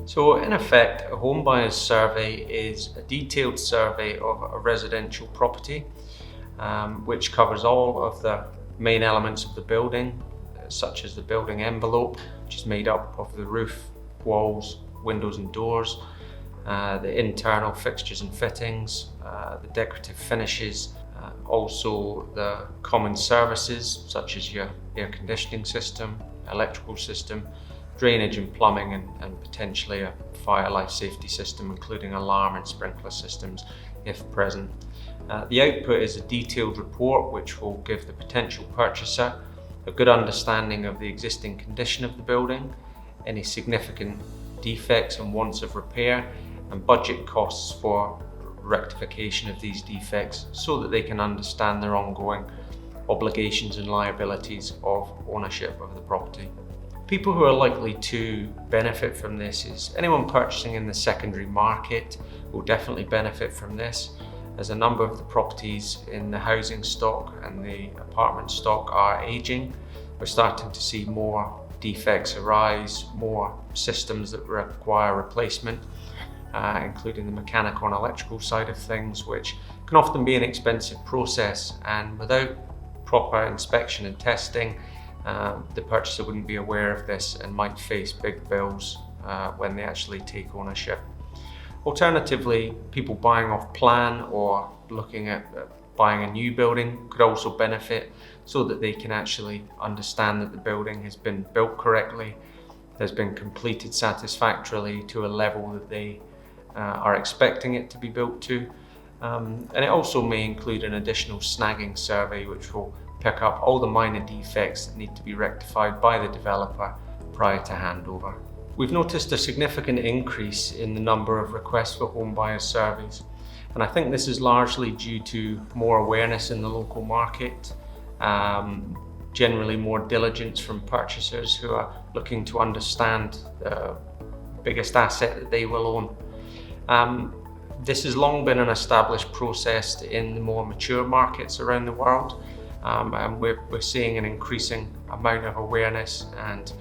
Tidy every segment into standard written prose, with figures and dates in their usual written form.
So in effect, a home buyer's survey is a detailed survey of a residential property, which covers all of the main elements of the building, such as the building envelope, which is made up of the roof, walls, windows and doors, the internal fixtures and fittings, the decorative finishes, also the common services such as your air conditioning system, electrical system, drainage and plumbing, and potentially a fire life safety system including alarm and sprinkler systems if present. The output is a detailed report which will give the potential purchaser a good understanding of the existing condition of the building, any significant defects and wants of repair, and budget costs for rectification of these defects so that they can understand their ongoing obligations and liabilities of ownership of the property. People who are likely to benefit from this is anyone purchasing in the secondary market will definitely benefit from this, as a number of the properties in the housing stock and the apartment stock are aging. We're starting to see more defects arise, more systems that require replacement, including the mechanical and electrical side of things, which can often be an expensive process, and without proper inspection and testing, the purchaser wouldn't be aware of this and might face big bills when they actually take ownership. Alternatively, people buying off plan or looking at buying a new building could also benefit, so that they can actually understand that the building has been built correctly, has been completed satisfactorily to a level that they are expecting it to be built to. And it also may include an additional snagging survey which will pick up all the minor defects that need to be rectified by the developer prior to handover. We've noticed a significant increase in the number of requests for home buyers surveys, and I think this is largely due to more awareness in the local market, generally more diligence from purchasers who are looking to understand the biggest asset that they will own. This has long been an established process in the more mature markets around the world, and we're seeing an increasing amount of awareness and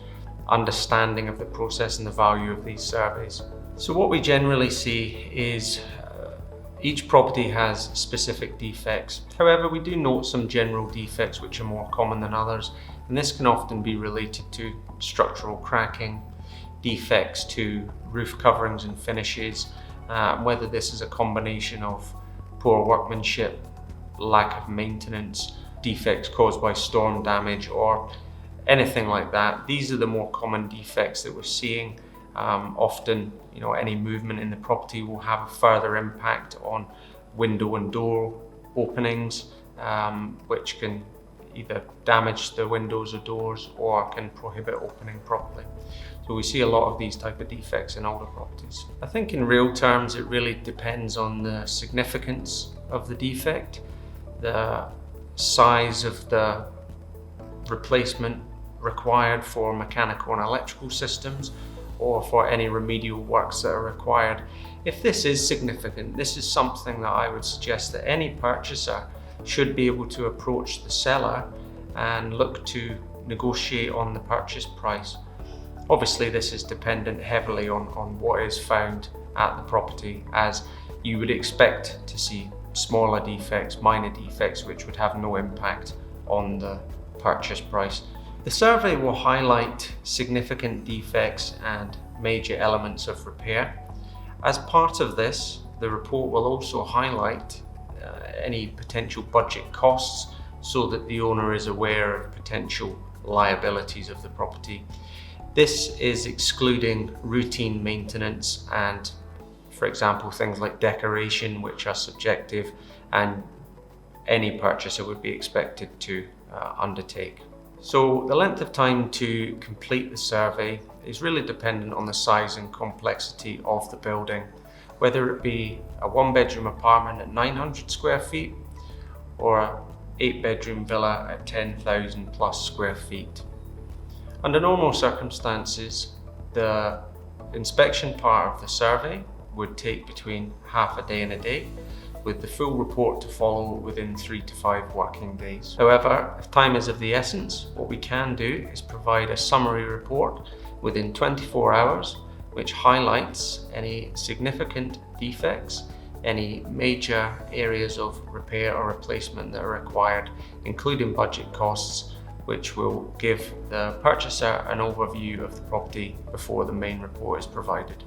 understanding of the process and the value of these surveys. So what we generally see is each property has specific defects. However, we do note some general defects which are more common than others, and this can often be related to structural cracking, defects to roof coverings and finishes, whether this is a combination of poor workmanship, lack of maintenance, defects caused by storm damage, or anything like that. These are the more common defects that we're seeing. Often, any movement in the property will have a further impact on window and door openings, which can either damage the windows or doors or can prohibit opening properly. So we see a lot of these type of defects in older properties. I think in real terms, it really depends on the significance of the defect, the size of the replacement required for mechanical and electrical systems, or for any remedial works that are required. If this is significant, this is something that I would suggest that any purchaser should be able to approach the seller and look to negotiate on the purchase price. Obviously, this is dependent heavily on what is found at the property, as you would expect to see smaller defects, minor defects, which would have no impact on the purchase price. The survey will highlight significant defects and major elements of repair. As part of this, the report will also highlight any potential budget costs, so that the owner is aware of potential liabilities of the property. This is excluding routine maintenance and, for example, things like decoration, which are subjective and any purchaser would be expected to undertake. So the length of time to complete the survey is really dependent on the size and complexity of the building, whether it be a 1-bedroom apartment at 900 square feet or an 8-bedroom villa at 10,000 plus square feet. Under normal circumstances, the inspection part of the survey would take between half a day and a day, with the full report to follow within 3 to 5 working days. However, if time is of the essence, what we can do is provide a summary report within 24 hours which highlights any significant defects, any major areas of repair or replacement that are required, including budget costs, which will give the purchaser an overview of the property before the main report is provided.